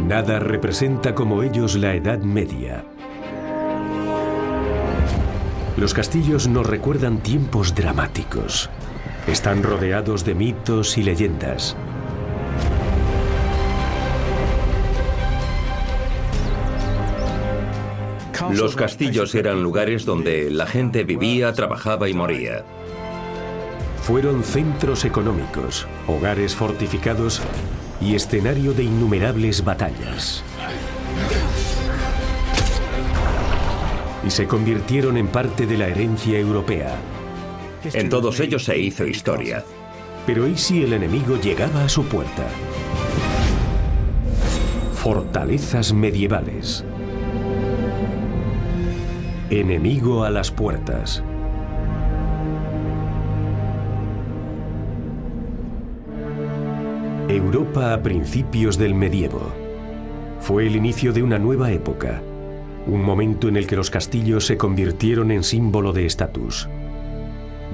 Nada representa como ellos la Edad Media. Los castillos nos recuerdan tiempos dramáticos. Están rodeados de mitos y leyendas. Los castillos eran lugares donde la gente vivía, trabajaba y moría. Fueron centros económicos, hogares fortificados y escenario de innumerables batallas. Y se convirtieron en parte de la herencia europea. En todos ellos se hizo historia. Pero ¿y si el enemigo llegaba a su puerta? Fortalezas medievales. Enemigo a las puertas. Europa a principios del medievo. Fue el inicio de una nueva época, un momento en el que los castillos se convirtieron en símbolo de estatus.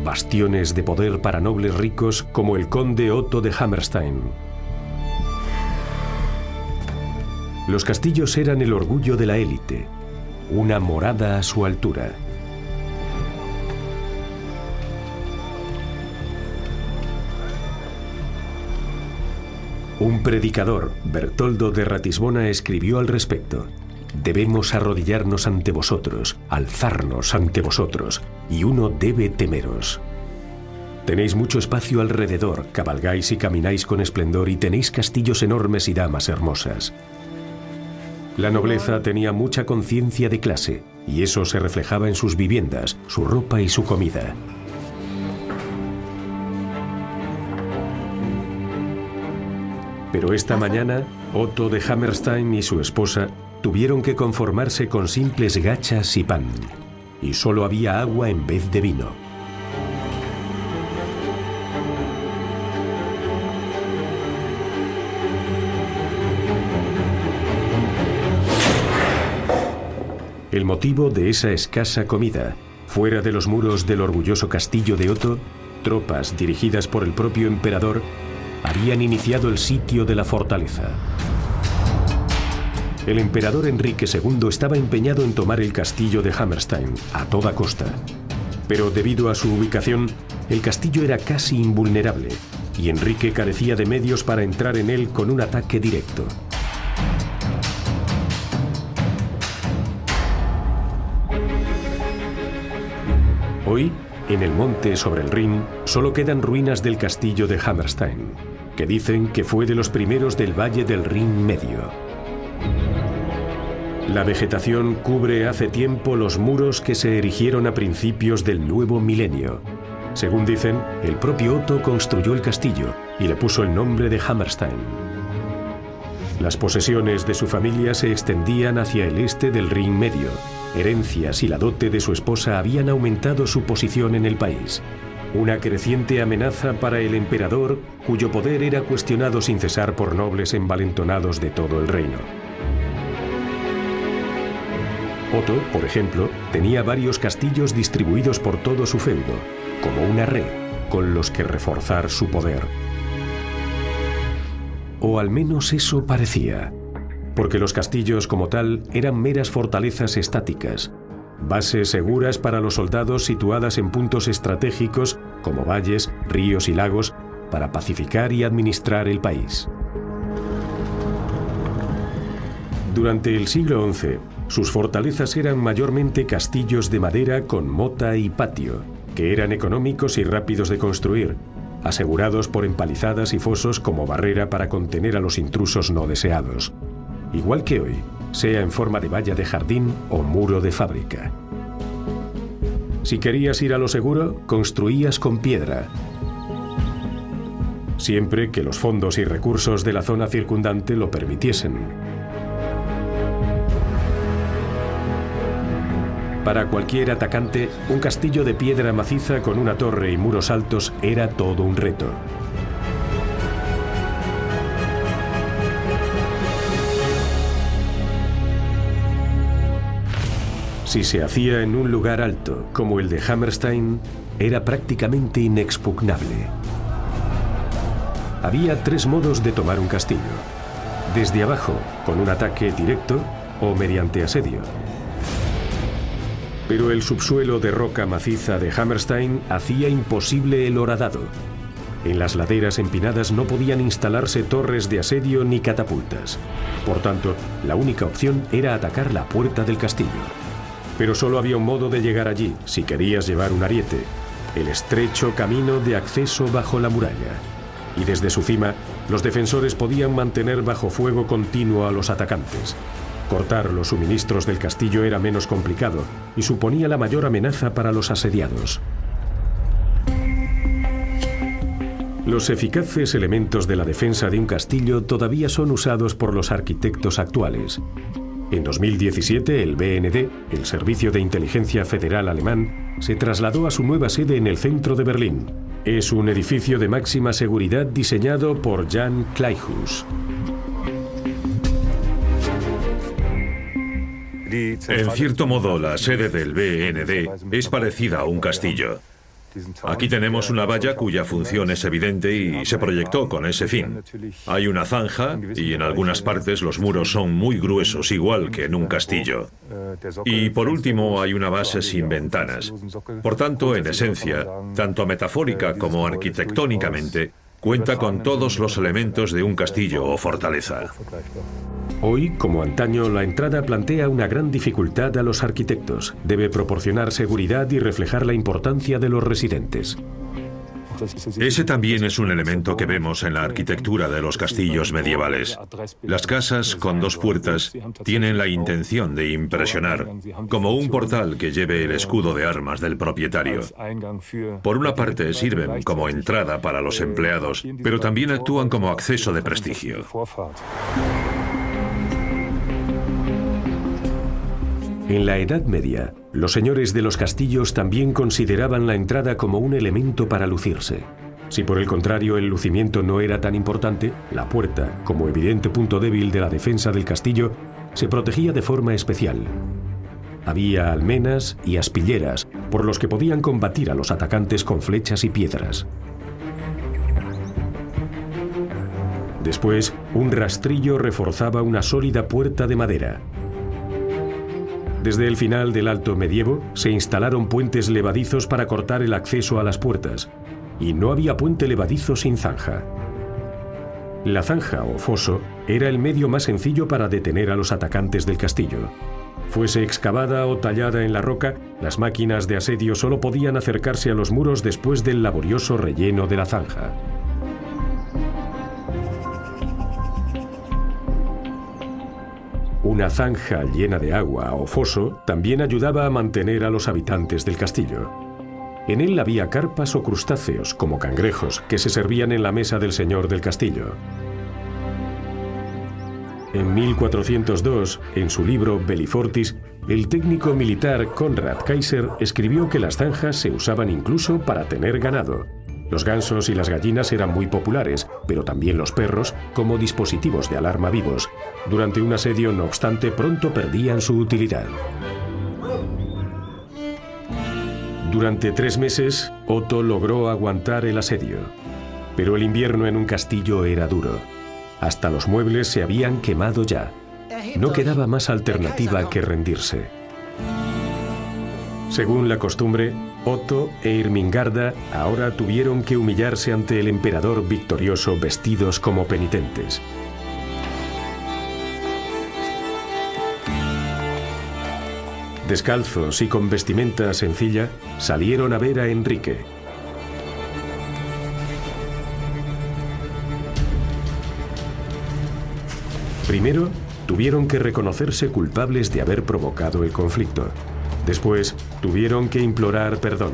Bastiones de poder para nobles ricos como el conde Otto de Hammerstein. Los castillos eran el orgullo de la élite, una morada a su altura. Un predicador, Bertoldo de Ratisbona, escribió al respecto: debemos arrodillarnos ante vosotros, alzarnos ante vosotros, y uno debe temeros. Tenéis mucho espacio alrededor, cabalgáis y camináis con esplendor y tenéis castillos enormes y damas hermosas. La nobleza tenía mucha conciencia de clase, y eso se reflejaba en sus viviendas, su ropa y su comida. Pero esta mañana, Otto de Hammerstein y su esposa tuvieron que conformarse con simples gachas y pan, y solo había agua en vez de vino. El motivo de esa escasa comida, fuera de los muros del orgulloso castillo de Otto, tropas dirigidas por el propio emperador habían iniciado el sitio de la fortaleza. El emperador Enrique II estaba empeñado en tomar el castillo de Hammerstein a toda costa. Pero debido a su ubicación, el castillo era casi invulnerable y Enrique carecía de medios para entrar en él con un ataque directo. Hoy, en el monte sobre el Rin, solo quedan ruinas del castillo de Hammerstein, que dicen que fue de los primeros del Valle del Rin Medio. La vegetación cubre hace tiempo los muros que se erigieron a principios del nuevo milenio. Según dicen, el propio Otto construyó el castillo y le puso el nombre de Hammerstein. Las posesiones de su familia se extendían hacia el este del Rin Medio. Herencias y la dote de su esposa habían aumentado su posición en el país. Una creciente amenaza para el emperador, cuyo poder era cuestionado sin cesar por nobles envalentonados de todo el reino. Otto, por ejemplo, tenía varios castillos distribuidos por todo su feudo, como una red, con los que reforzar su poder. O al menos eso parecía, porque los castillos como tal eran meras fortalezas estáticas, bases seguras para los soldados situadas en puntos estratégicos como valles, ríos y lagos para pacificar y administrar el país. Durante el siglo XI, sus fortalezas eran mayormente castillos de madera con mota y patio, que eran económicos y rápidos de construir, asegurados por empalizadas y fosos como barrera para contener a los intrusos no deseados. Igual que hoy, sea en forma de valla de jardín o muro de fábrica. Si querías ir a lo seguro, construías con piedra, siempre que los fondos y recursos de la zona circundante lo permitiesen. Para cualquier atacante, un castillo de piedra maciza con una torre y muros altos era todo un reto. Si se hacía en un lugar alto, como el de Hammerstein, era prácticamente inexpugnable. Había tres modos de tomar un castillo: desde abajo, con un ataque directo o mediante asedio. Pero el subsuelo de roca maciza de Hammerstein hacía imposible el horadado. En las laderas empinadas no podían instalarse torres de asedio ni catapultas. Por tanto, la única opción era atacar la puerta del castillo. Pero solo había un modo de llegar allí, si querías llevar un ariete: el estrecho camino de acceso bajo la muralla. Y desde su cima, los defensores podían mantener bajo fuego continuo a los atacantes. Cortar los suministros del castillo era menos complicado y suponía la mayor amenaza para los asediados. Los eficaces elementos de la defensa de un castillo todavía son usados por los arquitectos actuales. En 2017, el BND, el Servicio de Inteligencia Federal Alemán, se trasladó a su nueva sede en el centro de Berlín. Es un edificio de máxima seguridad diseñado por Jan Kleihuus. En cierto modo, la sede del BND es parecida a un castillo. Aquí tenemos una valla cuya función es evidente y se proyectó con ese fin. Hay una zanja y en algunas partes los muros son muy gruesos, igual que en un castillo. Y por último hay una base sin ventanas. Por tanto, en esencia, tanto metafórica como arquitectónicamente, cuenta con todos los elementos de un castillo o fortaleza. Hoy, como antaño, la entrada plantea una gran dificultad a los arquitectos. Debe proporcionar seguridad y reflejar la importancia de los residentes. Ese también es un elemento que vemos en la arquitectura de los castillos medievales. Las casas con dos puertas tienen la intención de impresionar, como un portal que lleve el escudo de armas del propietario. Por una parte sirven como entrada para los empleados, pero también actúan como acceso de prestigio. En la Edad Media, los señores de los castillos también consideraban la entrada como un elemento para lucirse. Si por el contrario el lucimiento no era tan importante, la puerta, como evidente punto débil de la defensa del castillo, se protegía de forma especial. Había almenas y aspilleras, por los que podían combatir a los atacantes con flechas y piedras. Después, un rastrillo reforzaba una sólida puerta de madera. Desde el final del Alto Medievo se instalaron puentes levadizos para cortar el acceso a las puertas, y no había puente levadizo sin zanja. La zanja o foso era el medio más sencillo para detener a los atacantes del castillo. Fuese excavada o tallada en la roca, las máquinas de asedio solo podían acercarse a los muros después del laborioso relleno de la zanja. Una zanja llena de agua o foso también ayudaba a mantener a los habitantes del castillo. En él había carpas o crustáceos, como cangrejos, que se servían en la mesa del señor del castillo. En 1402, en su libro Bellifortis, el técnico militar Konrad Kaiser escribió que las zanjas se usaban incluso para tener ganado. Los gansos y las gallinas eran muy populares, pero también los perros, como dispositivos de alarma vivos. Durante un asedio, no obstante, pronto perdían su utilidad. Durante 3 meses, Otto logró aguantar el asedio. Pero el invierno en un castillo era duro. Hasta los muebles se habían quemado ya. No quedaba más alternativa que rendirse. Según la costumbre, Otto e Irmingarda ahora tuvieron que humillarse ante el emperador victorioso vestidos como penitentes. Descalzos y con vestimenta sencilla, salieron a ver a Enrique. Primero, tuvieron que reconocerse culpables de haber provocado el conflicto. Después, tuvieron que implorar perdón.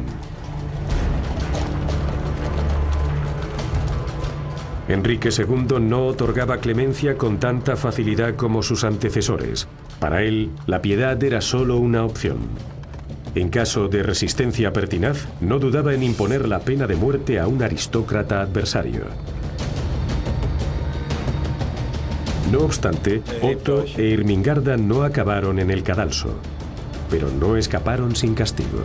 Enrique II no otorgaba clemencia con tanta facilidad como sus antecesores. Para él, la piedad era solo una opción. En caso de resistencia pertinaz, no dudaba en imponer la pena de muerte a un aristócrata adversario. No obstante, Otto e Irmingarda no acabaron en el cadalso, pero no escaparon sin castigo.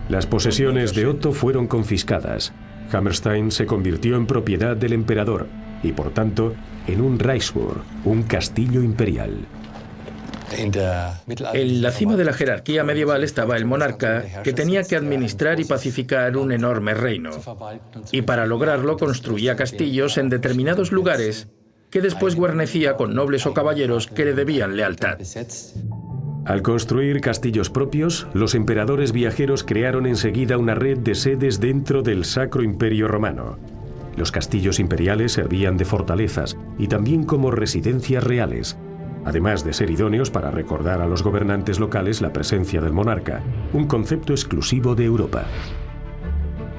Las posesiones de Otto fueron confiscadas. Hammerstein se convirtió en propiedad del emperador y, por tanto, en un Reichsburg, un castillo imperial. En la cima de la jerarquía medieval estaba el monarca, que tenía que administrar y pacificar un enorme reino. Y para lograrlo construía castillos en determinados lugares que después guarnecía con nobles o caballeros que le debían lealtad. Al construir castillos propios, los emperadores viajeros crearon enseguida una red de sedes dentro del Sacro Imperio Romano. Los castillos imperiales servían de fortalezas y también como residencias reales, además de ser idóneos para recordar a los gobernantes locales la presencia del monarca, un concepto exclusivo de Europa.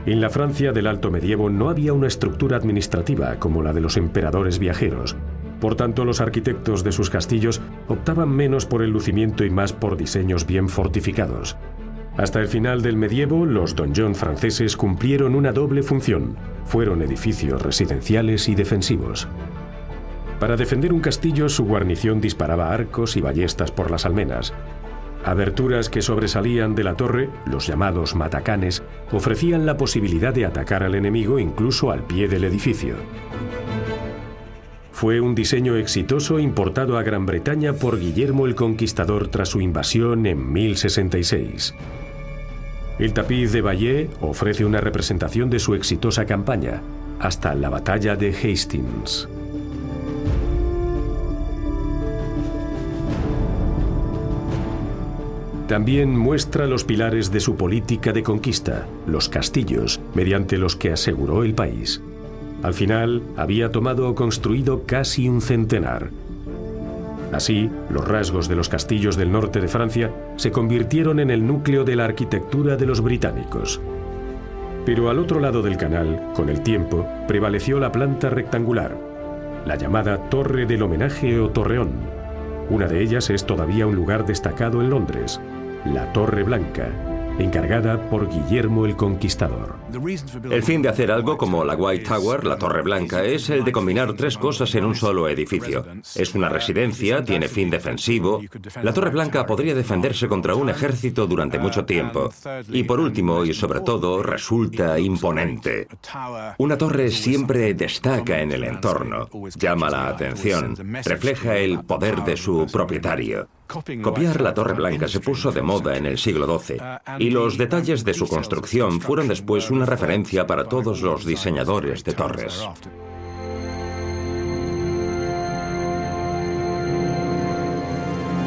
En la Francia del Alto Medievo no había una estructura administrativa como la de los emperadores viajeros. Por tanto, los arquitectos de sus castillos optaban menos por el lucimiento y más por diseños bien fortificados. Hasta el final del medievo, los donjons franceses cumplieron una doble función. Fueron edificios residenciales y defensivos. Para defender un castillo, su guarnición disparaba arcos y ballestas por las almenas. Aberturas que sobresalían de la torre, los llamados matacanes, ofrecían la posibilidad de atacar al enemigo incluso al pie del edificio. Fue un diseño exitoso importado a Gran Bretaña por Guillermo el Conquistador tras su invasión en 1066. El tapiz de Bayeux ofrece una representación de su exitosa campaña, hasta la batalla de Hastings. También muestra los pilares de su política de conquista, los castillos, mediante los que aseguró el país. Al final, había tomado o construido casi un centenar. Así, los rasgos de los castillos del norte de Francia se convirtieron en el núcleo de la arquitectura de los británicos. Pero al otro lado del canal, con el tiempo, prevaleció la planta rectangular, la llamada Torre del Homenaje o Torreón. Una de ellas es todavía un lugar destacado en Londres, la Torre Blanca, encargada por Guillermo el Conquistador. El fin de hacer algo como la White Tower, la Torre Blanca, es el de combinar tres cosas en un solo edificio. Es una residencia, tiene fin defensivo. La Torre Blanca podría defenderse contra un ejército durante mucho tiempo. Y por último, y sobre todo, resulta imponente. Una torre siempre destaca en el entorno, llama la atención, refleja el poder de su propietario. Copiar la Torre Blanca se puso de moda en el siglo XII, y los detalles de su construcción fueron después una referencia para todos los diseñadores de torres.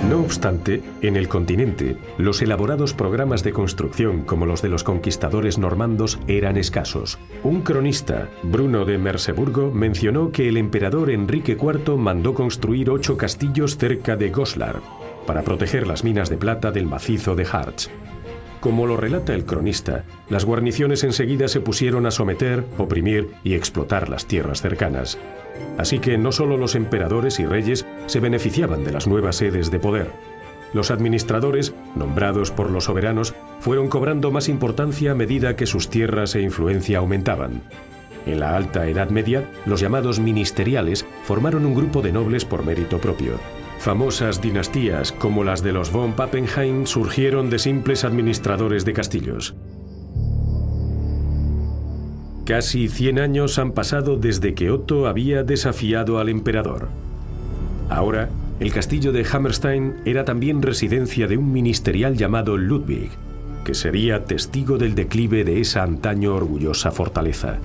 No obstante, en el continente, los elaborados programas de construcción como los de los conquistadores normandos eran escasos. Un cronista, Bruno de Merseburgo, mencionó que el emperador Enrique IV mandó construir 8 castillos cerca de Goslar, para proteger las minas de plata del macizo de Harz. Como lo relata el cronista, las guarniciones enseguida se pusieron a someter, oprimir y explotar las tierras cercanas. Así que no solo los emperadores y reyes se beneficiaban de las nuevas sedes de poder. Los administradores, nombrados por los soberanos, fueron cobrando más importancia a medida que sus tierras e influencia aumentaban. En la Alta Edad Media, los llamados ministeriales formaron un grupo de nobles por mérito propio. Famosas dinastías como las de los von Pappenheim surgieron de simples administradores de castillos. Casi 100 años han pasado desde que Otto había desafiado al emperador. Ahora, el castillo de Hammerstein era también residencia de un ministerial llamado Ludwig, que sería testigo del declive de esa antaño orgullosa fortaleza.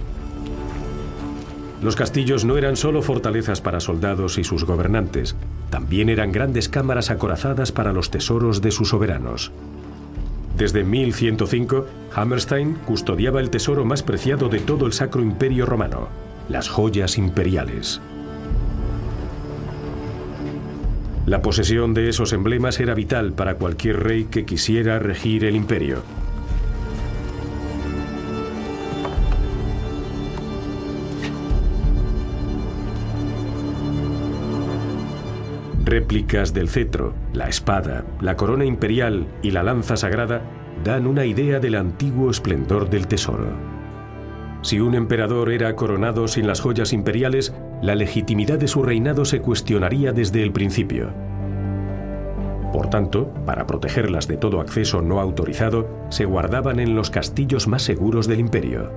Los castillos no eran solo fortalezas para soldados y sus gobernantes, también eran grandes cámaras acorazadas para los tesoros de sus soberanos. Desde 1105, Hammerstein custodiaba el tesoro más preciado de todo el Sacro Imperio Romano, las joyas imperiales. La posesión de esos emblemas era vital para cualquier rey que quisiera regir el imperio. Réplicas del cetro, la espada, la corona imperial y la lanza sagrada dan una idea del antiguo esplendor del tesoro. Si un emperador era coronado sin las joyas imperiales, la legitimidad de su reinado se cuestionaría desde el principio. Por tanto, para protegerlas de todo acceso no autorizado, se guardaban en los castillos más seguros del imperio.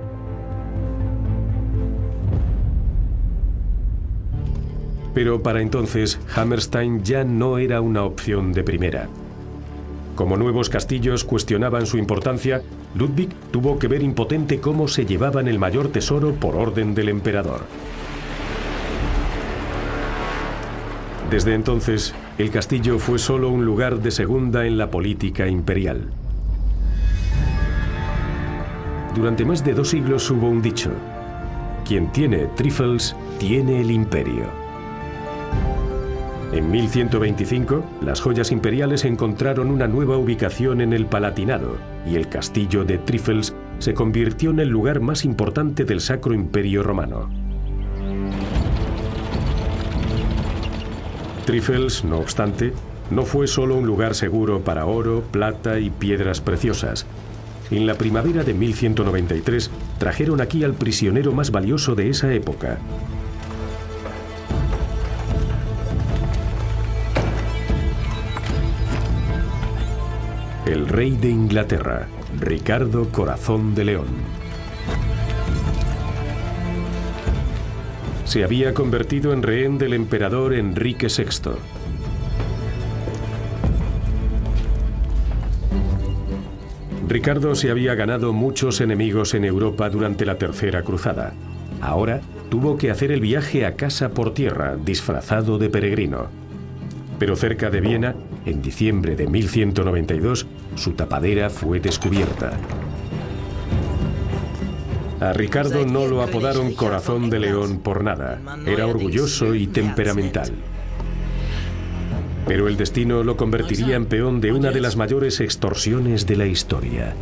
Pero para entonces, Hammerstein ya no era una opción de primera. Como nuevos castillos cuestionaban su importancia, Ludwig tuvo que ver impotente cómo se llevaban el mayor tesoro por orden del emperador. Desde entonces, el castillo fue solo un lugar de segunda en la política imperial. Durante más de 2 siglos hubo un dicho: quien tiene trifles, tiene el imperio. En 1125, las joyas imperiales encontraron una nueva ubicación en el Palatinado, y el castillo de Trifels se convirtió en el lugar más importante del Sacro Imperio Romano. Trifels, no obstante, no fue solo un lugar seguro para oro, plata y piedras preciosas. En la primavera de 1193 trajeron aquí al prisionero más valioso de esa época. El rey de Inglaterra, Ricardo Corazón de León. Se había convertido en rehén del emperador Enrique VI. Ricardo se había ganado muchos enemigos en Europa durante la Tercera Cruzada. Ahora tuvo que hacer el viaje a casa por tierra, disfrazado de peregrino. Pero cerca de Viena, en diciembre de 1192, su tapadera fue descubierta. A Ricardo no lo apodaron Corazón de León por nada. Era orgulloso y temperamental. Pero el destino lo convertiría en peón de una de las mayores extorsiones de la historia.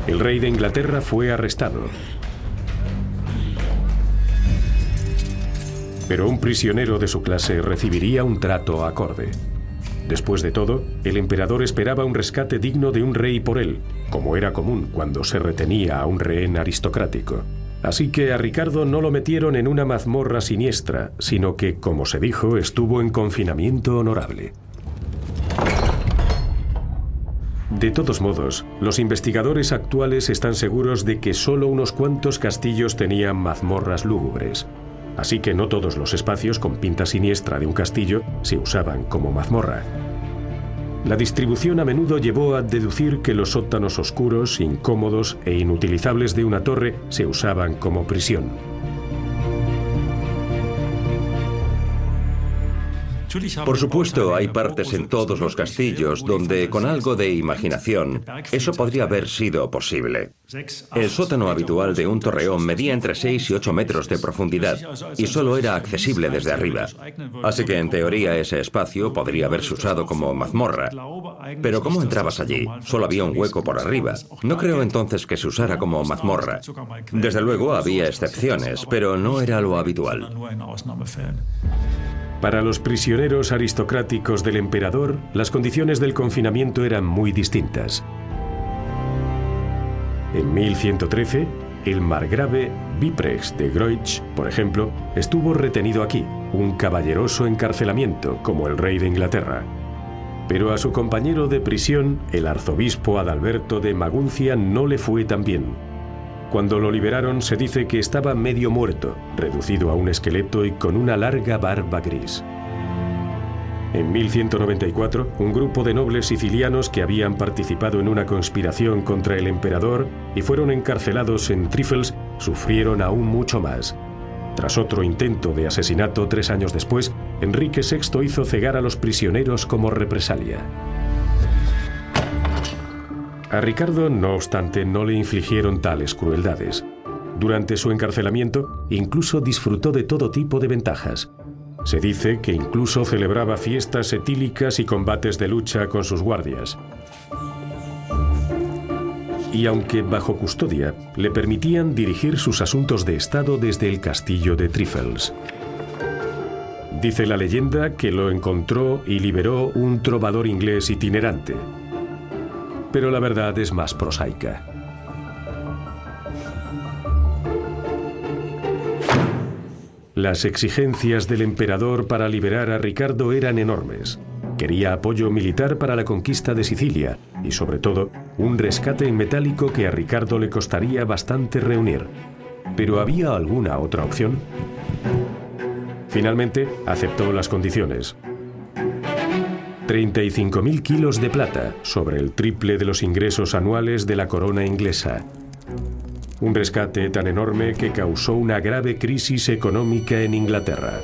El rey de Inglaterra fue arrestado. Pero un prisionero de su clase recibiría un trato acorde. Después de todo, el emperador esperaba un rescate digno de un rey por él, como era común cuando se retenía a un rehén aristocrático. Así que a Ricardo no lo metieron en una mazmorra siniestra, sino que, como se dijo, estuvo en confinamiento honorable. De todos modos, los investigadores actuales están seguros de que solo unos cuantos castillos tenían mazmorras lúgubres. Así que no todos los espacios con pinta siniestra de un castillo se usaban como mazmorra. La distribución a menudo llevó a deducir que los sótanos oscuros, incómodos e inutilizables de una torre se usaban como prisión. Por supuesto, hay partes en todos los castillos donde, con algo de imaginación, eso podría haber sido posible. El sótano habitual de un torreón medía entre 6 y 8 metros de profundidad y solo era accesible desde arriba. Así que, en teoría, ese espacio podría haberse usado como mazmorra. Pero ¿cómo entrabas allí? Solo había un hueco por arriba. No creo entonces que se usara como mazmorra. Desde luego, había excepciones, pero no era lo habitual. Para los prisioneros aristocráticos del emperador, las condiciones del confinamiento eran muy distintas. En 1113, el margrave Wipprecht de Groich, por ejemplo, estuvo retenido aquí, un caballeroso encarcelamiento como el rey de Inglaterra. Pero a su compañero de prisión, el arzobispo Adalberto de Maguncia, no le fue tan bien. Cuando lo liberaron, se dice que estaba medio muerto, reducido a un esqueleto y con una larga barba gris. En 1194, un grupo de nobles sicilianos que habían participado en una conspiración contra el emperador y fueron encarcelados en Trifels sufrieron aún mucho más. Tras otro intento de asesinato 3 años después, Enrique VI hizo cegar a los prisioneros como represalia. A Ricardo, no obstante, no le infligieron tales crueldades. Durante su encarcelamiento, incluso disfrutó de todo tipo de ventajas. Se dice que incluso celebraba fiestas etílicas y combates de lucha con sus guardias. Y aunque bajo custodia, le permitían dirigir sus asuntos de Estado desde el castillo de Trifels. Dice la leyenda que lo encontró y liberó un trovador inglés itinerante. Pero la verdad es más prosaica. Las exigencias del emperador para liberar a Ricardo eran enormes. Quería apoyo militar para la conquista de Sicilia y, sobre todo, un rescate en metálico que a Ricardo le costaría bastante reunir. ¿Pero había alguna otra opción? Finalmente, aceptó las condiciones. 35.000 kilos de plata, sobre el triple de los ingresos anuales de la corona inglesa. Un rescate tan enorme que causó una grave crisis económica en Inglaterra.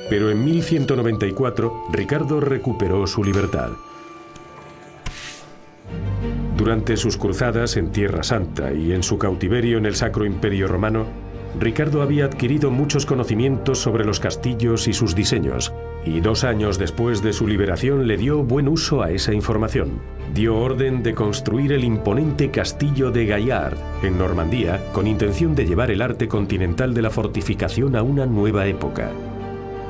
Pero en 1194, Ricardo recuperó su libertad. Durante sus cruzadas en Tierra Santa y en su cautiverio en el Sacro Imperio Romano, Ricardo había adquirido muchos conocimientos sobre los castillos y sus diseños, y 2 años después de su liberación le dio buen uso a esa información. Dio orden de construir el imponente castillo de Gaillard, en Normandía, con intención de llevar el arte continental de la fortificación a una nueva época.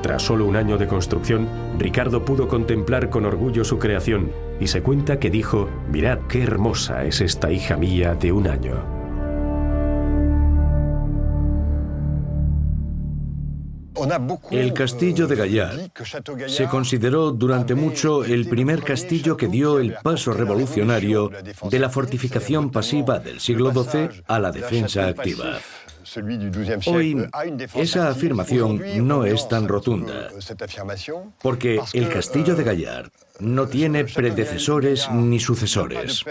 Tras solo 1 año de construcción, Ricardo pudo contemplar con orgullo su creación, y se cuenta que dijo: «Mirad qué hermosa es esta hija mía de 1 año». El castillo de Gaillard se consideró durante mucho el primer castillo que dio el paso revolucionario de la fortificación pasiva del siglo XII a la defensa activa. Hoy, esa afirmación no es tan rotunda, porque el castillo de Gaillard no tiene predecesores ni sucesores.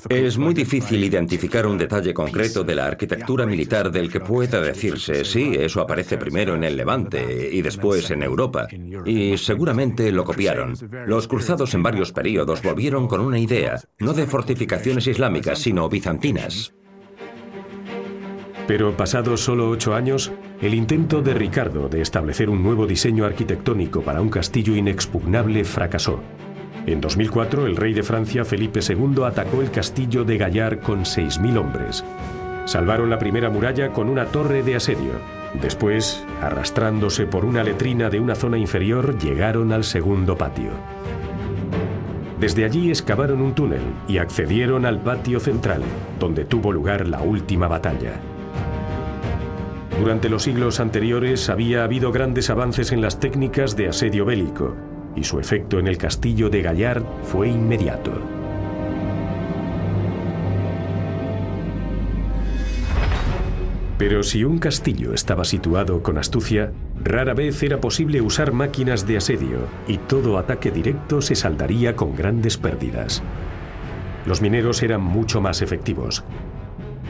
Es muy difícil identificar un detalle concreto de la arquitectura militar del que pueda decirse, sí, eso aparece primero en el Levante y después en Europa, y seguramente lo copiaron. Los cruzados en varios períodos volvieron con una idea, no de fortificaciones islámicas, sino bizantinas. Pero pasados solo 8 años, el intento de Ricardo de establecer un nuevo diseño arquitectónico para un castillo inexpugnable fracasó. En 2004, el rey de Francia, Felipe II, atacó el castillo de Gaillard con 6.000 hombres. Salvaron la primera muralla con una torre de asedio. Después, arrastrándose por una letrina de una zona inferior, llegaron al segundo patio. Desde allí excavaron un túnel y accedieron al patio central, donde tuvo lugar la última batalla. Durante los siglos anteriores había habido grandes avances en las técnicas de asedio bélico, y su efecto en el castillo de Gaillard fue inmediato. Pero si un castillo estaba situado con astucia, rara vez era posible usar máquinas de asedio, y todo ataque directo se saldaría con grandes pérdidas. Los mineros eran mucho más efectivos.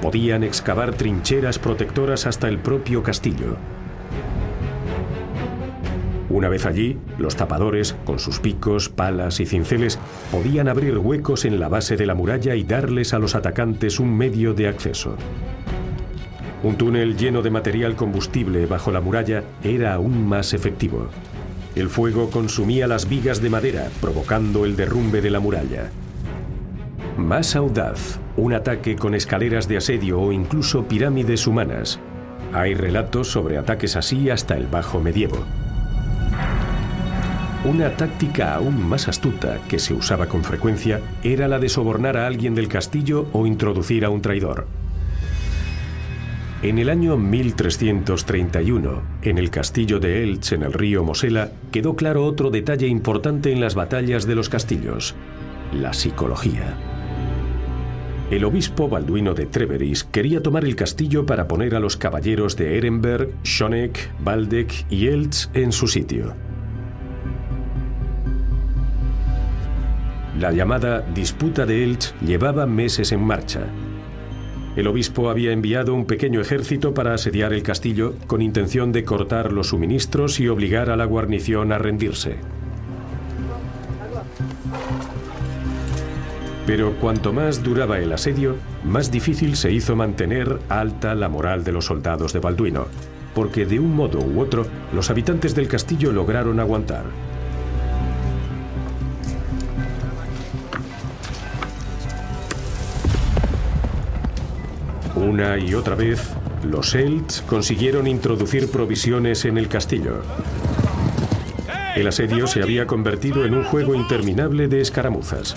Podían excavar trincheras protectoras hasta el propio castillo. Una vez allí, los tapadores, con sus picos, palas y cinceles, podían abrir huecos en la base de la muralla y darles a los atacantes un medio de acceso. Un túnel lleno de material combustible bajo la muralla era aún más efectivo. El fuego consumía las vigas de madera, provocando el derrumbe de la muralla. Más audaz, un ataque con escaleras de asedio o incluso pirámides humanas. Hay relatos sobre ataques así hasta el Bajo Medievo. Una táctica aún más astuta que se usaba con frecuencia era la de sobornar a alguien del castillo o introducir a un traidor. En el año 1331, en el castillo de Elche, en el río Mosela, quedó claro otro detalle importante en las batallas de los castillos: la psicología. El obispo Balduino de Trèveris quería tomar el castillo para poner a los caballeros de Ehrenberg, Schoneck, Waldeck y Elche en su sitio. La llamada disputa de Elche llevaba meses en marcha. El obispo había enviado un pequeño ejército para asediar el castillo con intención de cortar los suministros y obligar a la guarnición a rendirse. Pero cuanto más duraba el asedio, más difícil se hizo mantener alta la moral de los soldados de Balduino, porque de un modo u otro, los habitantes del castillo lograron aguantar. Una y otra vez, los Elche consiguieron introducir provisiones en el castillo. El asedio se había convertido en un juego interminable de escaramuzas.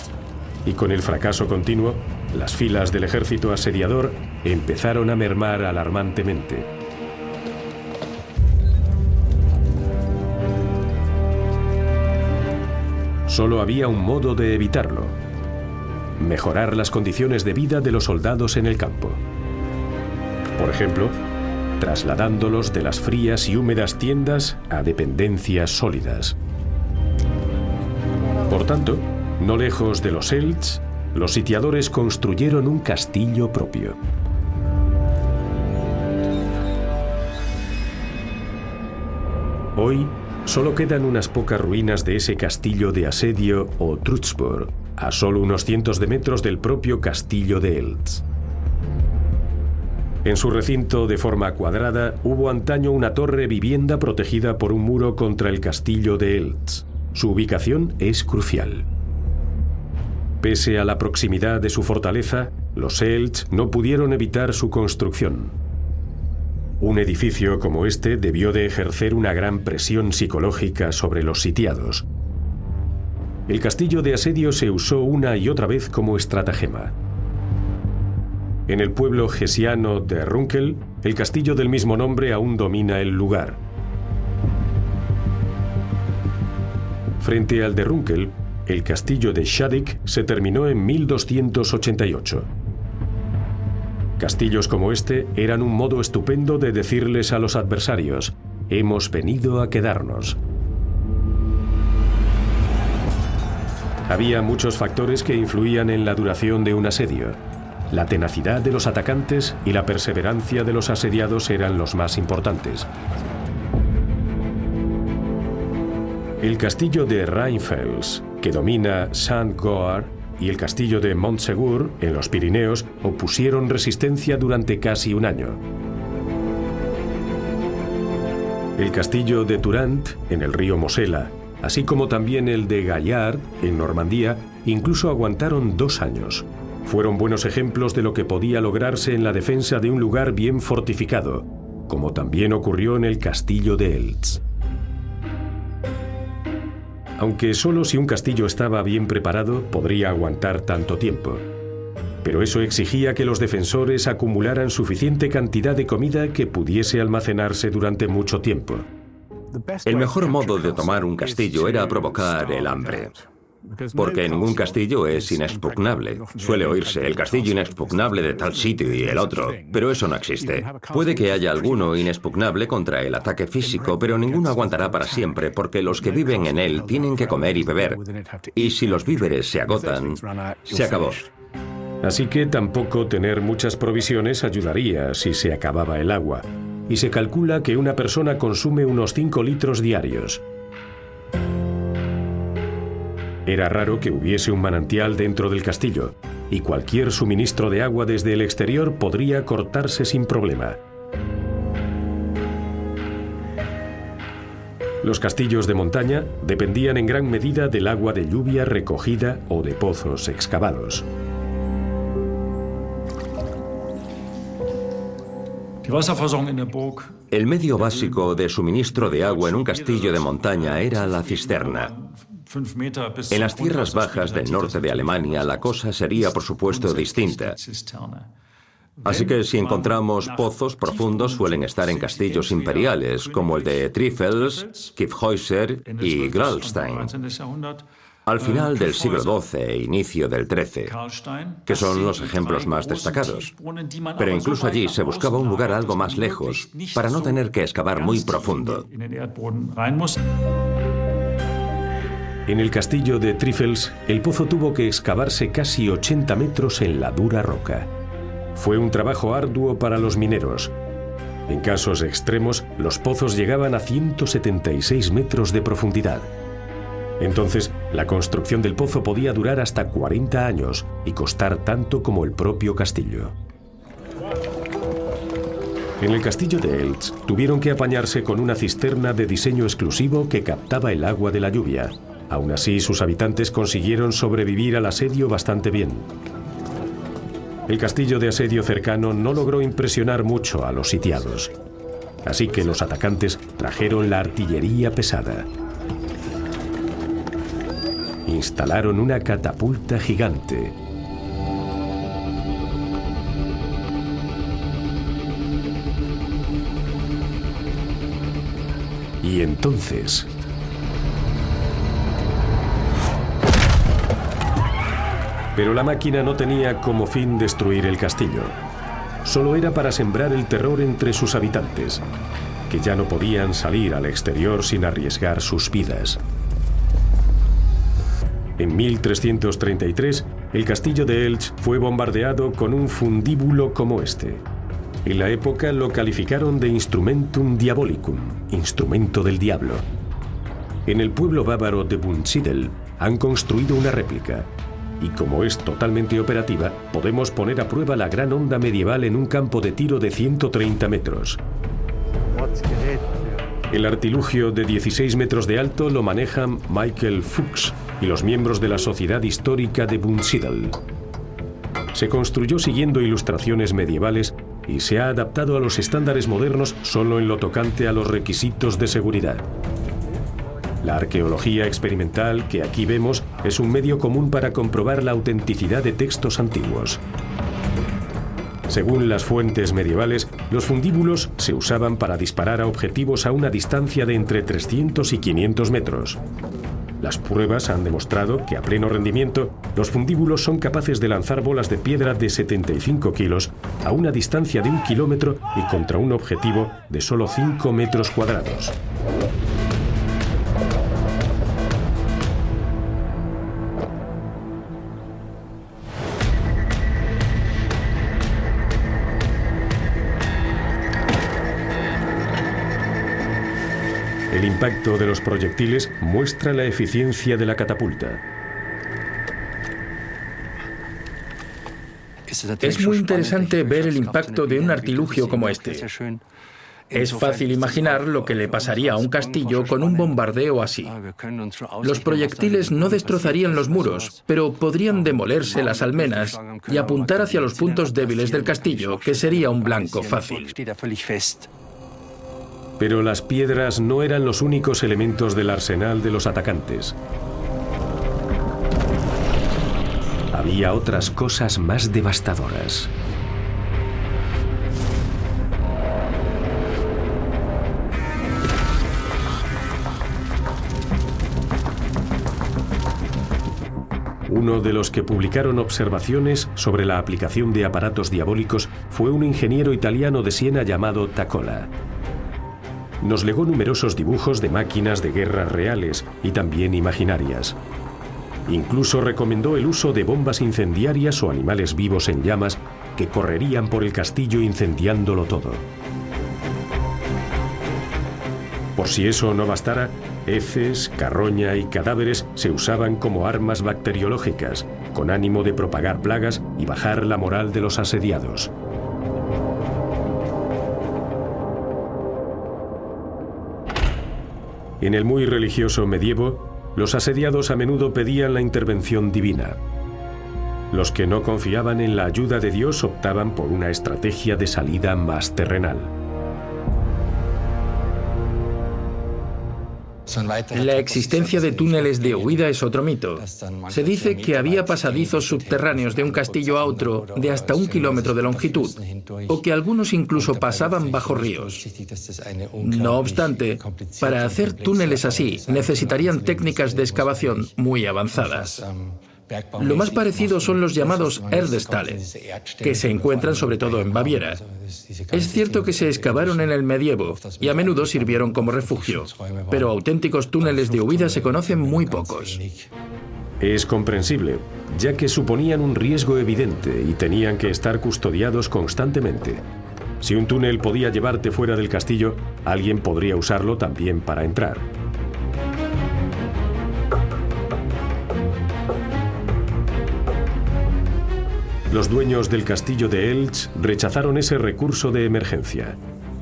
y con el fracaso continuo, las filas del ejército asediador empezaron a mermar alarmantemente. Solo había un modo de evitarlo: mejorar las condiciones de vida de los soldados en el campo. Por ejemplo, trasladándolos de las frías y húmedas tiendas a dependencias sólidas. Por tanto, no lejos de los Elche, los sitiadores construyeron un castillo propio. Hoy, solo quedan unas pocas ruinas de ese castillo de asedio o Trutxburg, a solo unos cientos de metros del propio castillo de Elche. En su recinto de forma cuadrada hubo antaño una torre vivienda protegida por un muro contra el castillo de Elche. Su ubicación es crucial. Pese a la proximidad de su fortaleza, los Elche no pudieron evitar su construcción. Un edificio como este debió de ejercer una gran presión psicológica sobre los sitiados. El castillo de asedio se usó una y otra vez como estratagema. En el pueblo hessiano de Runkel, el castillo del mismo nombre aún domina el lugar. Frente al de Runkel, el castillo de Schadik se terminó en 1288. Castillos como este eran un modo estupendo de decirles a los adversarios: hemos venido a quedarnos. Había muchos factores que influían en la duración de un asedio. La tenacidad de los atacantes y la perseverancia de los asediados eran los más importantes. El castillo de Rheinfels, que domina Saint-Goar, y el castillo de Montsegur, en los Pirineos, opusieron resistencia durante casi un año. El castillo de Turant, en el río Mosela, así como también el de Gaillard, en Normandía, incluso aguantaron 2 años. Fueron buenos ejemplos de lo que podía lograrse en la defensa de un lugar bien fortificado, como también ocurrió en el castillo de Elche. Aunque solo si un castillo estaba bien preparado podría aguantar tanto tiempo. Pero eso exigía que los defensores acumularan suficiente cantidad de comida que pudiese almacenarse durante mucho tiempo. El mejor modo de tomar un castillo era provocar el hambre. Porque ningún castillo es inexpugnable. Suele oírse el castillo inexpugnable de tal sitio y el otro, pero eso no existe. Puede que haya alguno inexpugnable contra el ataque físico, pero ninguno aguantará para siempre, porque los que viven en él tienen que comer y beber. Y si los víveres se agotan, se acabó. Así que tampoco tener muchas provisiones ayudaría si se acababa el agua. Y se calcula que una persona consume unos 5 litros diarios. Era raro que hubiese un manantial dentro del castillo, y cualquier suministro de agua desde el exterior podría cortarse sin problema. Los castillos de montaña dependían en gran medida del agua de lluvia recogida o de pozos excavados. El medio básico de suministro de agua en un castillo de montaña era la cisterna. En las tierras bajas del norte de Alemania la cosa sería, por supuesto, distinta. Así que si encontramos pozos profundos suelen estar en castillos imperiales, como el de Trifels, Kyffhäuser y Gralstein. Al final del siglo XII e inicio del XIII, que son los ejemplos más destacados. Pero incluso allí se buscaba un lugar algo más lejos, para no tener que excavar muy profundo. En el castillo de Trifels, el pozo tuvo que excavarse casi 80 metros en la dura roca. Fue un trabajo arduo para los mineros. En casos extremos, los pozos llegaban a 176 metros de profundidad. Entonces, la construcción del pozo podía durar hasta 40 años y costar tanto como el propio castillo. En el castillo de Elche, tuvieron que apañarse con una cisterna de diseño exclusivo que captaba el agua de la lluvia. Aún así, sus habitantes consiguieron sobrevivir al asedio bastante bien. El castillo de asedio cercano no logró impresionar mucho a los sitiados. Así que los atacantes trajeron la artillería pesada. instalaron una catapulta gigante. Y entonces... Pero la máquina no tenía como fin destruir el castillo. Solo era para sembrar el terror entre sus habitantes, que ya no podían salir al exterior sin arriesgar sus vidas. En 1333, el castillo de Elche fue bombardeado con un fundíbulo como este. En la época lo calificaron de instrumentum diabolicum, instrumento del diablo. En el pueblo bávaro de Wunsiedel han construido una réplica. Y como es totalmente operativa, podemos poner a prueba la gran onda medieval en un campo de tiro de 130 metros. El artilugio de 16 metros de alto lo manejan Michael Fuchs y los miembros de la Sociedad Histórica de Wunsiedel. Se construyó siguiendo ilustraciones medievales y se ha adaptado a los estándares modernos solo en lo tocante a los requisitos de seguridad. La arqueología experimental que aquí vemos es un medio común para comprobar la autenticidad de textos antiguos. Según las fuentes medievales, los fundíbulos se usaban para disparar a objetivos a una distancia de entre 300 y 500 metros. Las pruebas han demostrado que a pleno rendimiento, los fundíbulos son capaces de lanzar bolas de piedra de 75 kilos a una distancia de 1 kilómetro y contra un objetivo de solo 5 metros cuadrados. El impacto de los proyectiles muestra la eficiencia de la catapulta. Es muy interesante ver el impacto de un artilugio como este. Es fácil imaginar lo que le pasaría a un castillo con un bombardeo así. Los proyectiles no destrozarían los muros, pero podrían demolerse las almenas y apuntar hacia los puntos débiles del castillo, que sería un blanco fácil. Pero las piedras no eran los únicos elementos del arsenal de los atacantes. Había otras cosas más devastadoras. Uno de los que publicaron observaciones sobre la aplicación de aparatos diabólicos fue un ingeniero italiano de Siena llamado Tacola. Nos legó numerosos dibujos de máquinas de guerra reales y también imaginarias. Incluso recomendó el uso de bombas incendiarias o animales vivos en llamas que correrían por el castillo incendiándolo todo. Por si eso no bastara, heces, carroña y cadáveres se usaban como armas bacteriológicas, con ánimo de propagar plagas y bajar la moral de los asediados. En el muy religioso medievo, los asediados a menudo pedían la intervención divina. Los que no confiaban en la ayuda de Dios optaban por una estrategia de salida más terrenal. La existencia de túneles de huida es otro mito. Se dice que había pasadizos subterráneos de un castillo a otro de hasta 1 kilómetro de longitud, o que algunos incluso pasaban bajo ríos. No obstante, para hacer túneles así necesitarían técnicas de excavación muy avanzadas. Lo más parecido son los llamados Erdestale, que se encuentran sobre todo en Baviera. Es cierto que se excavaron en el medievo y a menudo sirvieron como refugio, pero auténticos túneles de huida se conocen muy pocos. Es comprensible, ya que suponían un riesgo evidente y tenían que estar custodiados constantemente. Si un túnel podía llevarte fuera del castillo, alguien podría usarlo también para entrar. Los dueños del castillo de Elche rechazaron ese recurso de emergencia.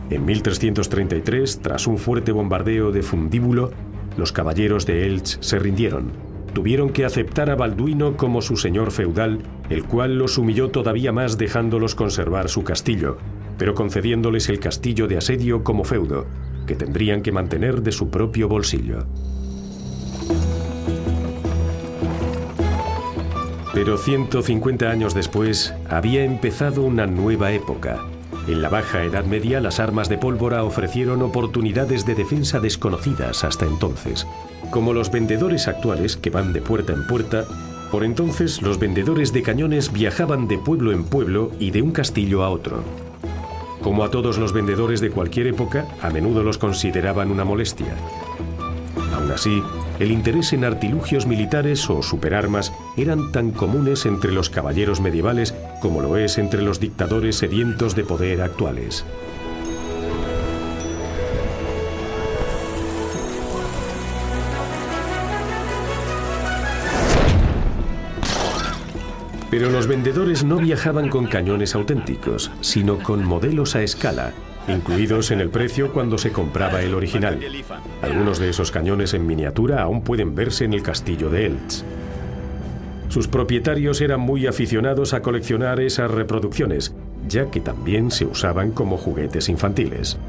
En 1333, tras un fuerte bombardeo de fundíbulo, los caballeros de Elche se rindieron. Tuvieron que aceptar a Balduino como su señor feudal, el cual los humilló todavía más dejándolos conservar su castillo, pero concediéndoles el castillo de asedio como feudo, que tendrían que mantener de su propio bolsillo. Pero 150 años después, había empezado una nueva época. En la Baja Edad Media, las armas de pólvora ofrecieron oportunidades de defensa desconocidas hasta entonces. Como los vendedores actuales, que van de puerta en puerta, por entonces los vendedores de cañones viajaban de pueblo en pueblo y de un castillo a otro. Como a todos los vendedores de cualquier época, a menudo los consideraban una molestia. Aún así, el interés en artilugios militares o superarmas eran tan comunes entre los caballeros medievales como lo es entre los dictadores sedientos de poder actuales. Pero los vendedores no viajaban con cañones auténticos, sino con modelos a escala, incluidos en el precio cuando se compraba el original. Algunos de esos cañones en miniatura aún pueden verse en el castillo de Eltz. Sus propietarios eran muy aficionados a coleccionar esas reproducciones, ya que también se usaban como juguetes infantiles.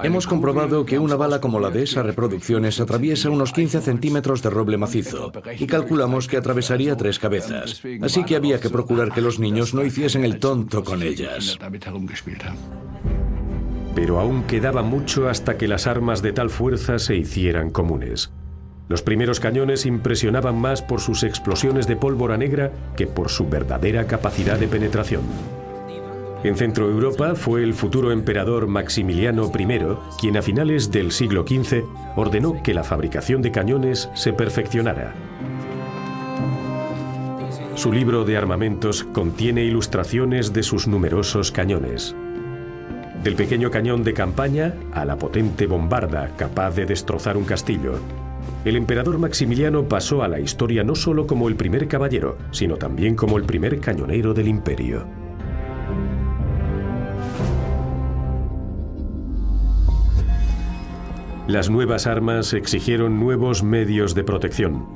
Hemos comprobado que una bala como la de esas reproducciones atraviesa unos 15 centímetros de roble macizo y calculamos que atravesaría 3 cabezas. Así que había que procurar que los niños no hiciesen el tonto con ellas. Pero aún quedaba mucho hasta que las armas de tal fuerza se hicieran comunes. Los primeros cañones impresionaban más por sus explosiones de pólvora negra que por su verdadera capacidad de penetración. En Centroeuropa fue el futuro emperador Maximiliano I quien a finales del siglo XV ordenó que la fabricación de cañones se perfeccionara. Su libro de armamentos contiene ilustraciones de sus numerosos cañones. Del pequeño cañón de campaña a la potente bombarda capaz de destrozar un castillo, el emperador Maximiliano pasó a la historia no solo como el primer caballero, sino también como el primer cañonero del imperio. Las nuevas armas exigieron nuevos medios de protección.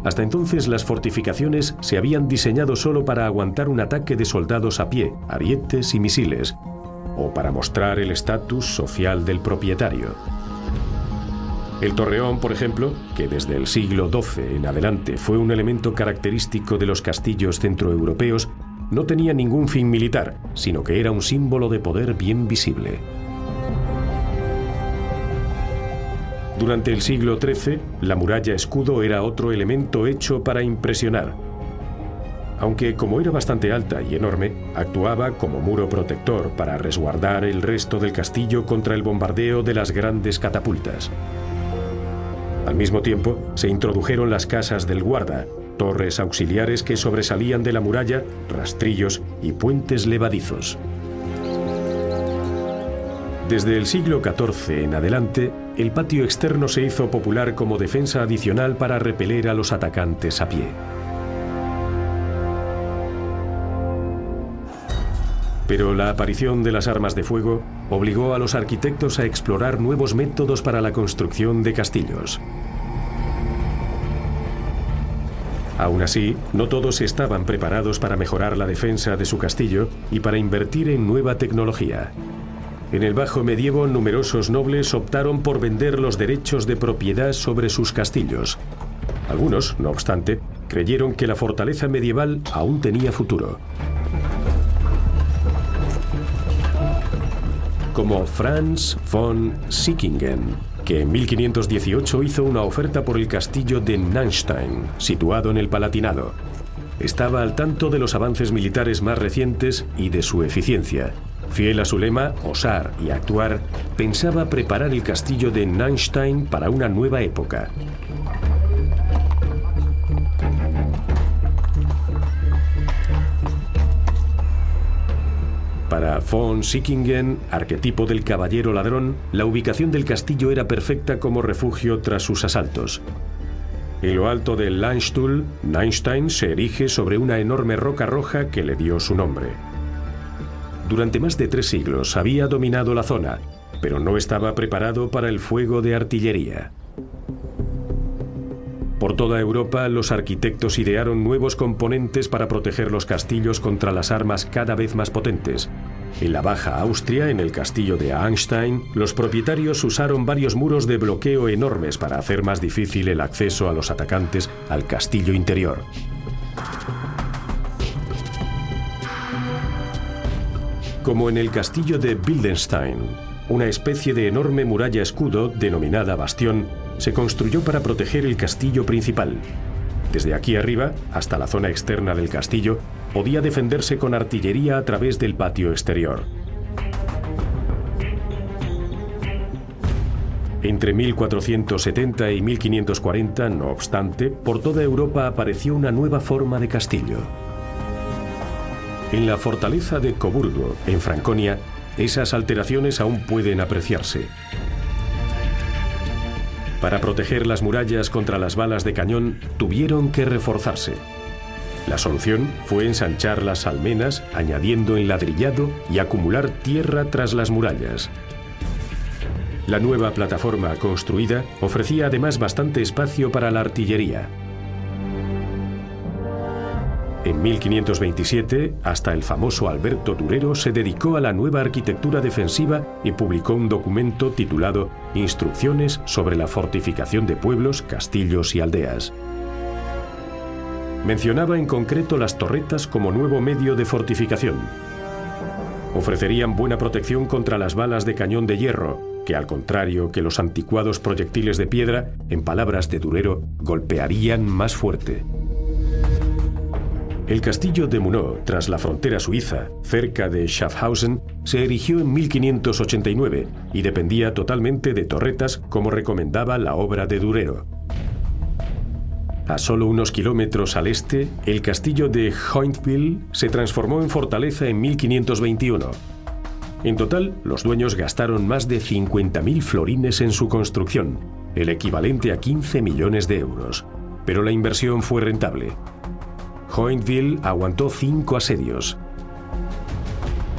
Hasta entonces las fortificaciones se habían diseñado solo para aguantar un ataque de soldados a pie, arietes y misiles, o para mostrar el estatus social del propietario. El torreón, por ejemplo, que desde el siglo XII en adelante fue un elemento característico de los castillos centroeuropeos, no tenía ningún fin militar, sino que era un símbolo de poder bien visible. Durante el siglo XIII, la muralla escudo era otro elemento hecho para impresionar. Aunque, como era bastante alta y enorme, actuaba como muro protector para resguardar el resto del castillo contra el bombardeo de las grandes catapultas. Al mismo tiempo, se introdujeron las casas del guarda, torres auxiliares que sobresalían de la muralla, rastrillos y puentes levadizos. Desde el siglo XIV en adelante, el patio externo se hizo popular como defensa adicional para repeler a los atacantes a pie. Pero la aparición de las armas de fuego obligó a los arquitectos a explorar nuevos métodos para la construcción de castillos. Aún así, no todos estaban preparados para mejorar la defensa de su castillo y para invertir en nueva tecnología. En el Bajo Medievo, numerosos nobles optaron por vender los derechos de propiedad sobre sus castillos. Algunos, no obstante, creyeron que la fortaleza medieval aún tenía futuro. Como Franz von Sickingen, que en 1518 hizo una oferta por el castillo de Nanstein, situado en el Palatinado. Estaba al tanto de los avances militares más recientes y de su eficiencia. Fiel a su lema, osar y actuar, pensaba preparar el castillo de Nanstein para una nueva época. Para von Sickingen, arquetipo del caballero ladrón, la ubicación del castillo era perfecta como refugio tras sus asaltos. En lo alto del Landstuhl, Nanstein se erige sobre una enorme roca roja que le dio su nombre. Durante más de 3 siglos había dominado la zona, pero no estaba preparado para el fuego de artillería. Por toda Europa, los arquitectos idearon nuevos componentes para proteger los castillos contra las armas cada vez más potentes. En la Baja Austria, en el castillo de Arnstein, los propietarios usaron varios muros de bloqueo enormes para hacer más difícil el acceso a los atacantes al castillo interior. Como en el castillo de Wildenstein, una especie de enorme muralla escudo, denominada bastión, se construyó para proteger el castillo principal. Desde aquí arriba, hasta la zona externa del castillo, podía defenderse con artillería a través del patio exterior. Entre 1470 y 1540, no obstante, por toda Europa apareció una nueva forma de castillo. En la fortaleza de Coburgo, en Franconia, esas alteraciones aún pueden apreciarse. Para proteger las murallas contra las balas de cañón, tuvieron que reforzarse. La solución fue ensanchar las almenas, añadiendo enladrillado y acumular tierra tras las murallas. La nueva plataforma construida ofrecía además bastante espacio para la artillería. En 1527, hasta el famoso Alberto Durero se dedicó a la nueva arquitectura defensiva y publicó un documento titulado Instrucciones sobre la fortificación de pueblos, castillos y aldeas. Mencionaba en concreto las torretas como nuevo medio de fortificación. Ofrecerían buena protección contra las balas de cañón de hierro, que al contrario que los anticuados proyectiles de piedra, en palabras de Durero, golpearían más fuerte. El castillo de Munó, tras la frontera suiza, cerca de Schaffhausen, se erigió en 1589 y dependía totalmente de torretas, como recomendaba la obra de Durero. A solo unos kilómetros al este, el castillo de Hointville se transformó en fortaleza en 1521. En total, los dueños gastaron más de 50.000 florines en su construcción, el equivalente a 15 millones de euros. Pero la inversión fue rentable. Hointville aguantó 5 asedios.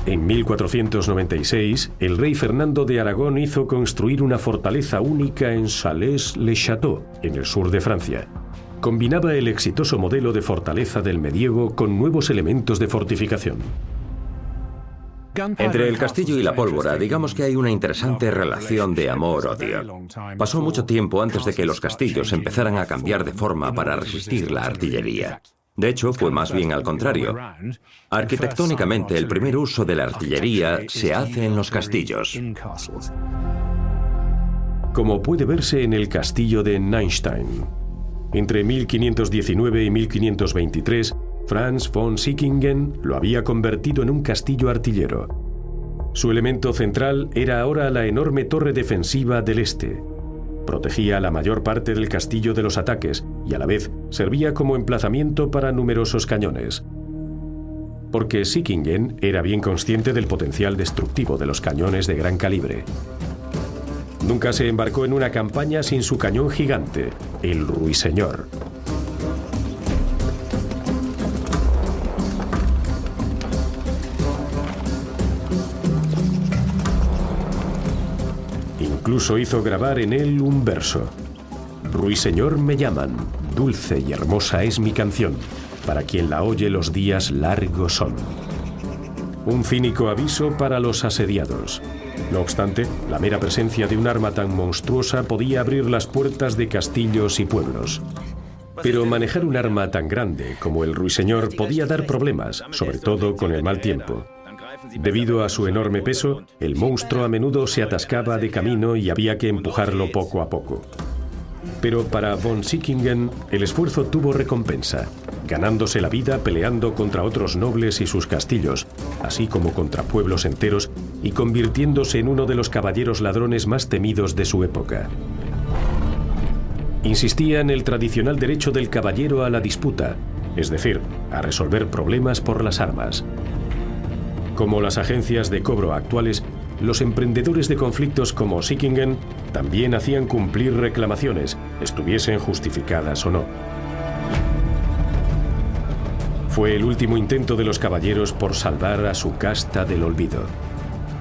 En 1496, el rey Fernando de Aragón hizo construir una fortaleza única en Salés-le-Château, en el sur de Francia. Combinaba el exitoso modelo de fortaleza del medievo con nuevos elementos de fortificación. Entre el castillo y la pólvora, digamos que hay una interesante relación de amor-odio. Pasó mucho tiempo antes de que los castillos empezaran a cambiar de forma para resistir la artillería. De hecho, fue más bien al contrario. Arquitectónicamente, el primer uso de la artillería se hace en los castillos. Como puede verse en el castillo de Neustein. Entre 1519 y 1523, Franz von Sickingen lo había convertido en un castillo artillero. Su elemento central era ahora la enorme torre defensiva del este. Protegía la mayor parte del castillo de los ataques y a la vez servía como emplazamiento para numerosos cañones. Porque Sickingen era bien consciente del potencial destructivo de los cañones de gran calibre. Nunca se embarcó en una campaña sin su cañón gigante, el Ruiseñor. Incluso hizo grabar en él un verso. Ruiseñor me llaman, dulce y hermosa es mi canción, para quien la oye los días largos son. Un cínico aviso para los asediados. No obstante, la mera presencia de un arma tan monstruosa podía abrir las puertas de castillos y pueblos. Pero manejar un arma tan grande como el Ruiseñor podía dar problemas, sobre todo con el mal tiempo. Debido a su enorme peso, el monstruo a menudo se atascaba de camino y había que empujarlo poco a poco. Pero para von Sickingen el esfuerzo tuvo recompensa, ganándose la vida peleando contra otros nobles y sus castillos, así como contra pueblos enteros, y convirtiéndose en uno de los caballeros ladrones más temidos de su época. Insistía en el tradicional derecho del caballero a la disputa, es decir, a resolver problemas por las armas. Como las agencias de cobro actuales, los emprendedores de conflictos como Sickingen también hacían cumplir reclamaciones, estuviesen justificadas o no. Fue el último intento de los caballeros por salvar a su casta del olvido.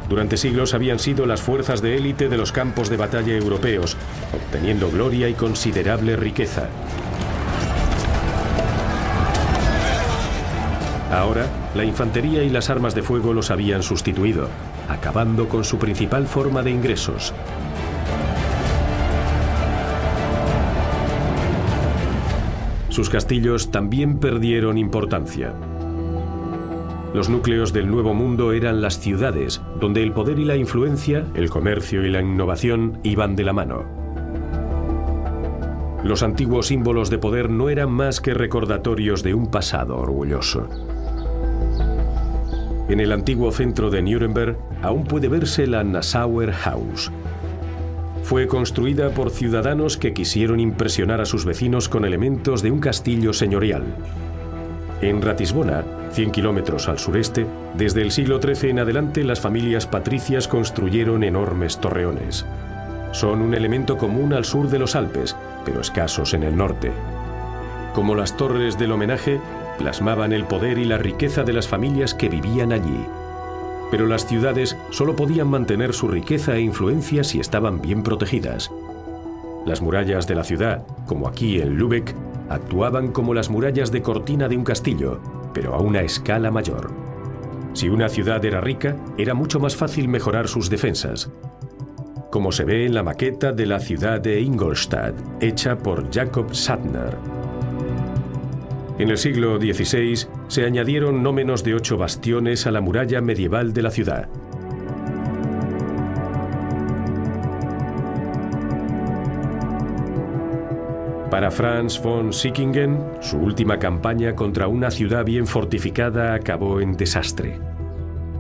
Durante siglos habían sido las fuerzas de élite de los campos de batalla europeos, obteniendo gloria y considerable riqueza. Ahora, la infantería y las armas de fuego los habían sustituido, acabando con su principal forma de ingresos. Sus castillos también perdieron importancia. Los núcleos del Nuevo Mundo eran las ciudades, donde el poder y la influencia, el comercio y la innovación iban de la mano. Los antiguos símbolos de poder no eran más que recordatorios de un pasado orgulloso. En el antiguo centro de Nuremberg aún puede verse la Nassauer Haus. Fue construida por ciudadanos que quisieron impresionar a sus vecinos con elementos de un castillo señorial. En Ratisbona, 100 kilómetros al sureste, desde el siglo XIII en adelante las familias patricias construyeron enormes torreones. Son un elemento común al sur de los Alpes, pero escasos en el norte. Como las torres del homenaje, plasmaban el poder y la riqueza de las familias que vivían allí. Pero las ciudades solo podían mantener su riqueza e influencia si estaban bien protegidas. Las murallas de la ciudad, como aquí en Lübeck, actuaban como las murallas de cortina de un castillo, pero a una escala mayor. Si una ciudad era rica, era mucho más fácil mejorar sus defensas, como se ve en la maqueta de la ciudad de Ingolstadt, hecha por Jakob Sattner. En el siglo XVI se añadieron no menos de 8 bastiones a la muralla medieval de la ciudad. Para Franz von Sickingen, su última campaña contra una ciudad bien fortificada acabó en desastre.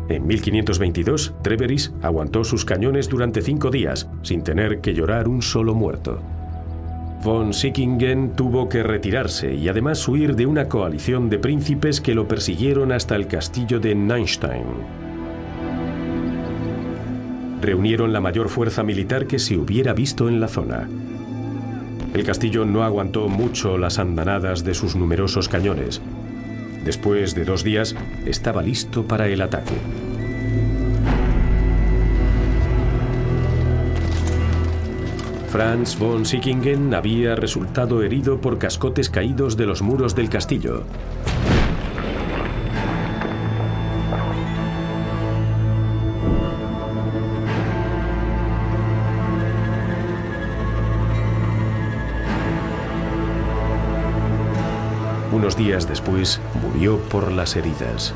En 1522, Treveris aguantó sus cañones durante 5 días, sin tener que llorar un solo muerto. Von Sickingen tuvo que retirarse y además huir de una coalición de príncipes que lo persiguieron hasta el castillo de Neustein. Reunieron la mayor fuerza militar que se hubiera visto en la zona. El castillo no aguantó mucho las andanadas de sus numerosos cañones. Después de 2 días, estaba listo para el ataque. Franz von Sickingen había resultado herido por cascotes caídos de los muros del castillo. Unos días después, murió por las heridas.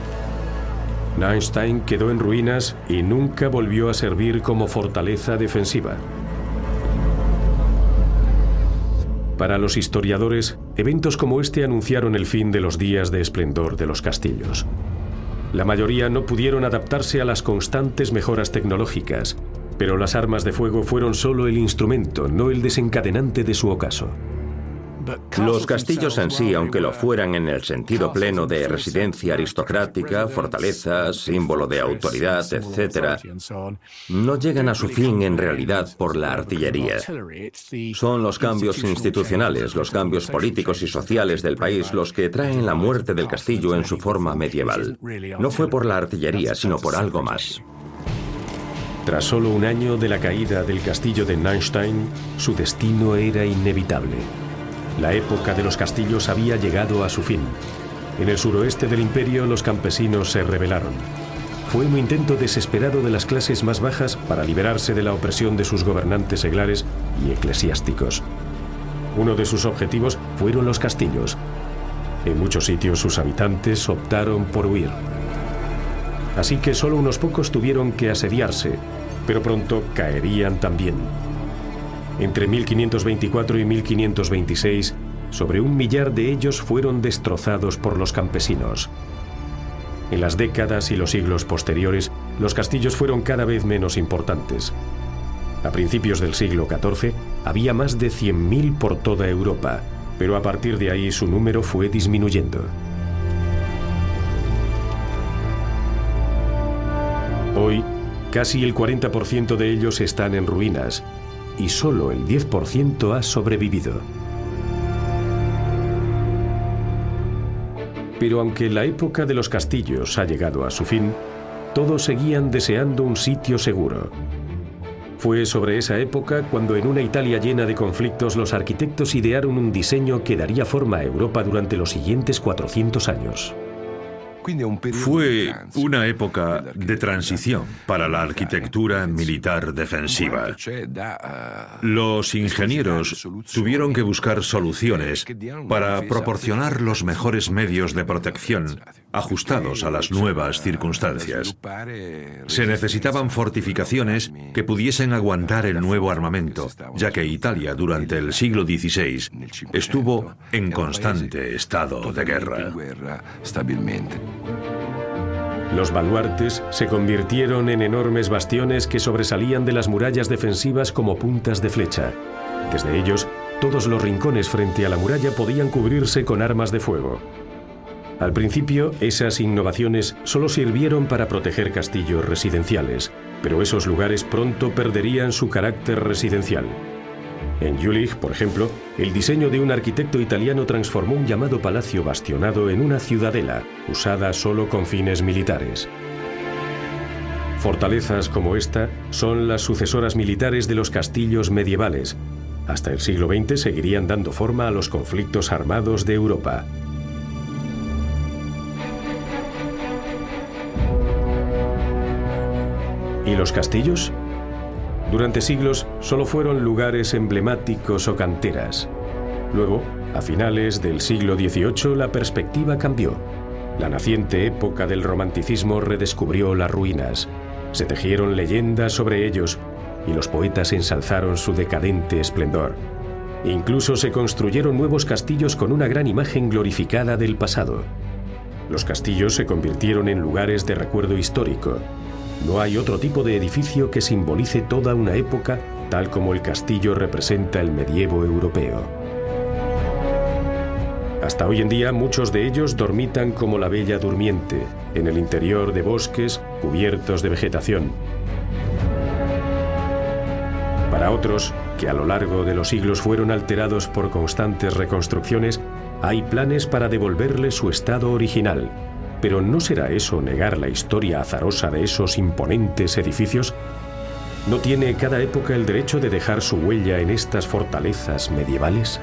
Neustein quedó en ruinas y nunca volvió a servir como fortaleza defensiva. Para los historiadores, eventos como este anunciaron el fin de los días de esplendor de los castillos. La mayoría no pudieron adaptarse a las constantes mejoras tecnológicas, pero las armas de fuego fueron solo el instrumento, no el desencadenante de su ocaso. Los castillos en sí, aunque lo fueran en el sentido pleno de residencia aristocrática, fortaleza, símbolo de autoridad, etc., no llegan a su fin en realidad por la artillería. Son los cambios institucionales, los cambios políticos y sociales del país los que traen la muerte del castillo en su forma medieval. No fue por la artillería, sino por algo más. Tras solo un año de la caída del castillo de Neustein, su destino era inevitable. La época de los castillos había llegado a su fin. En el suroeste del imperio los campesinos se rebelaron. Fue un intento desesperado de las clases más bajas para liberarse de la opresión de sus gobernantes seglares y eclesiásticos. Uno de sus objetivos fueron los castillos. En muchos sitios sus habitantes optaron por huir. Así que solo unos pocos tuvieron que asediarse, pero pronto caerían también. Entre 1524 y 1526, sobre 1 millar de ellos fueron destrozados por los campesinos. En las décadas y los siglos posteriores, los castillos fueron cada vez menos importantes. A principios del siglo XIV, había más de 100.000 por toda Europa, pero a partir de ahí su número fue disminuyendo. Hoy, casi el 40% de ellos están en ruinas, y solo el 10% ha sobrevivido. Pero aunque la época de los castillos ha llegado a su fin, todos seguían deseando un sitio seguro. Fue sobre esa época cuando en una Italia llena de conflictos los arquitectos idearon un diseño que daría forma a Europa durante los siguientes 400 años. Fue una época de transición para la arquitectura militar defensiva. Los ingenieros tuvieron que buscar soluciones para proporcionar los mejores medios de protección ajustados a las nuevas circunstancias. Se necesitaban fortificaciones que pudiesen aguantar el nuevo armamento, ya que Italia durante el siglo XVI estuvo en constante estado de guerra. Los baluartes se convirtieron en enormes bastiones que sobresalían de las murallas defensivas como puntas de flecha. Desde ellos, todos los rincones frente a la muralla podían cubrirse con armas de fuego. Al principio, esas innovaciones solo sirvieron para proteger castillos residenciales, pero esos lugares pronto perderían su carácter residencial. En Jülich, por ejemplo, el diseño de un arquitecto italiano transformó un llamado palacio bastionado en una ciudadela, usada solo con fines militares. Fortalezas como esta son las sucesoras militares de los castillos medievales. Hasta el siglo XX seguirían dando forma a los conflictos armados de Europa. ¿Y los castillos? Durante siglos solo fueron lugares emblemáticos o canteras. Luego, a finales del siglo XVIII, la perspectiva cambió. La naciente época del romanticismo redescubrió las ruinas. Se tejieron leyendas sobre ellos y los poetas ensalzaron su decadente esplendor. Incluso se construyeron nuevos castillos con una gran imagen glorificada del pasado. Los castillos se convirtieron en lugares de recuerdo histórico. No hay otro tipo de edificio que simbolice toda una época tal como el castillo representa el medievo europeo. Hasta hoy en día muchos de ellos dormitan como la Bella Durmiente, en el interior de bosques cubiertos de vegetación. Para otros, que a lo largo de los siglos fueron alterados por constantes reconstrucciones, hay planes para devolverle su estado original. Pero ¿no será eso negar la historia azarosa de esos imponentes edificios? ¿No tiene cada época el derecho de dejar su huella en estas fortalezas medievales?